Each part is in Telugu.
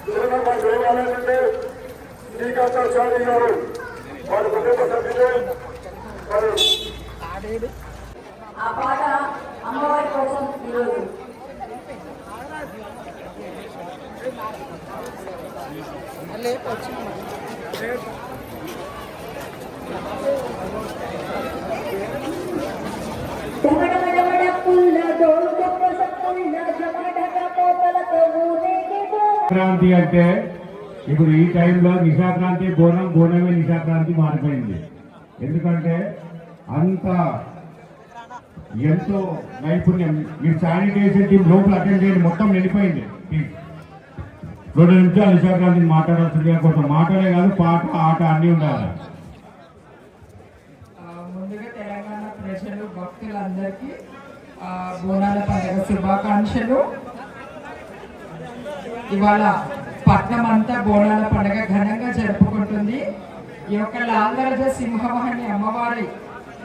తిరుమల దేవాలయం నుండి శ్రీకాంతాచారి గారు వారి కుటుంబ సభ్యులు ఆ పాట అమ్మవారి కోసం ఈరోజు సంక్రాంతి అంటే ఇప్పుడు ఈ టైంలో నిశాక్రాంతి బోనమే నిశాక్రాంతి మారిపోయింది. ఎందుకంటే అంత ఎంతో నైపుణ్యం. మీరు శానిటైజేషన్ టీం లోపల అటెండ్ చేయండి, మొత్తం వెళ్ళిపోయింది. 2 నిమిషాలు నిశాక్రాంతిని మాట్లాడాల్సిందిగా, కొంచెం మాటలే కాదు పాట ఆట అన్నీ ఉండాలి. ముందుగా తెలంగాణ ప్రజలు భక్తులందరికీ బోనాల పండుగ శుభాకాంక్షలు. ఇవాళ పట్నం అంతా బోనాల పండుగ ఘనంగా జరుపుకుంటుంది. ఈ యొక్క లాల్దరజ సింహవాహిని అమ్మవారి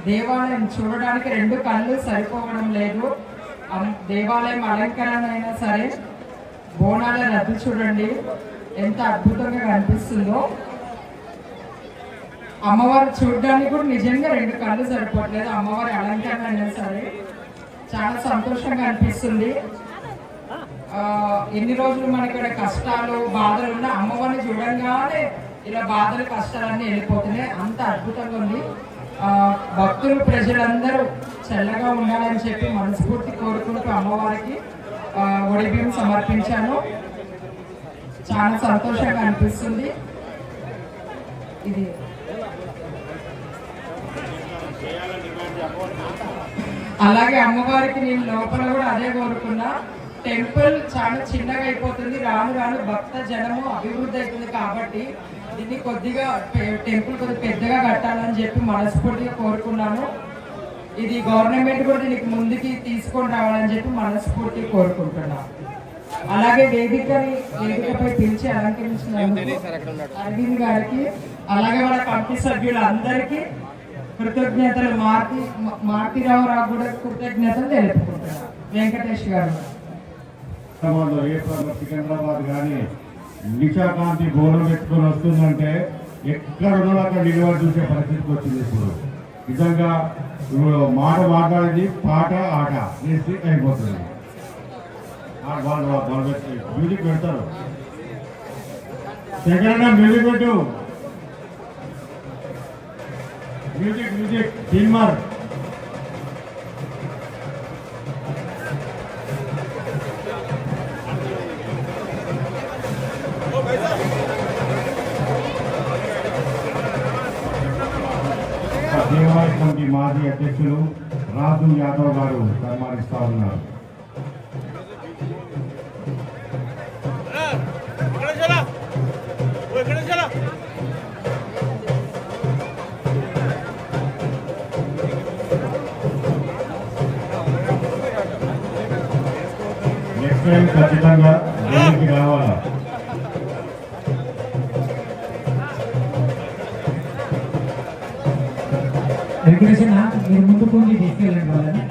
దేవాలయం చూడడానికి 2 కళ్ళు సరిపోవడం లేదు. దేవాలయం అలంకరణ అయినా సరే బోనాల రద్దు చూడండి ఎంత అద్భుతంగా కనిపిస్తుందో. అమ్మవారు చూడడానికి కూడా నిజంగా 2 కళ్ళు సరిపోవట్లేదు. అమ్మవారి అలంకరణ అయినా సరే చాలా సంతోషంగా అనిపిస్తుంది. ఎన్ని రోజులు మనకి ఇక్కడ కష్టాలు బాధలు ఉన్నా అమ్మవారిని చూడంగానే ఇలా బాధలు కష్టాలన్నీ వెళ్ళిపోతున్నాయి. అంత అద్భుతంగా ఉంది. భక్తులు ప్రజలందరూ చల్లగా ఉండాలని చెప్పి మనస్ఫూర్తి కోరుకుంటూ అమ్మవారికి ఒడిబియ్యం సమర్పించాను. చాలా సంతోషంగా అనిపిస్తుంది. ఇది అలాగే అమ్మవారికి నేను లోపల కూడా అదే కోరుకున్నా. టెంపుల్ చాలా చిన్నగా అయిపోతుంది, రాను రాను భక్త జనము అభివృద్ధి అవుతుంది. కాబట్టి దీన్ని కొద్దిగా టెంపుల్ కొద్దిగా పెద్దగా కట్టాలని చెప్పి మనస్ఫూర్తిగా కోరుకున్నాను. ఇది గవర్నమెంట్ కూడా దీనికి ముందుకి తీసుకొని రావాలని చెప్పి మనస్ఫూర్తిగా కోరుకుంటున్నాను. అలాగే వేదికపై పిలిచి అలంకరించినందుకు అరవింద్ గారికి, అలాగే వాళ్ళ కమిటీ సభ్యులందరికీ కృతజ్ఞతలు. మారుతిరావు కూడా కృతజ్ఞతలు తెలుపుకుంటున్నాను. వెంకటేష్ గారు సికింద్రాబాద్ కానీ నిశాకాంతి బోనం పెట్టుకొని వస్తుందంటే ఎక్కడ ఉన్నదో అక్కడ నిలబడి చూసే పరిస్థితికి వచ్చింది. ఇప్పుడు నిజంగా మాట మాట్లాడేది పాట ఆట చేసి అయిపోతుంది. వాళ్ళు మ్యూజిక్ పెడతారు. సెకండ్ మ్యూజిక్ పెట్టు, మ్యూజిక్ టీమర్. దేవాలయ కమిటీ మాజీ అధ్యక్షులు రాజు యాదవ్ గారు సన్మానిస్తా ఉన్నారు. నెక్స్ట్ టైం ఖచ్చితంగా రావాలా. వెంకటేశ్వర మీరు ముందు కొంచెం తీసుకెళ్ళండి వాళ్ళని.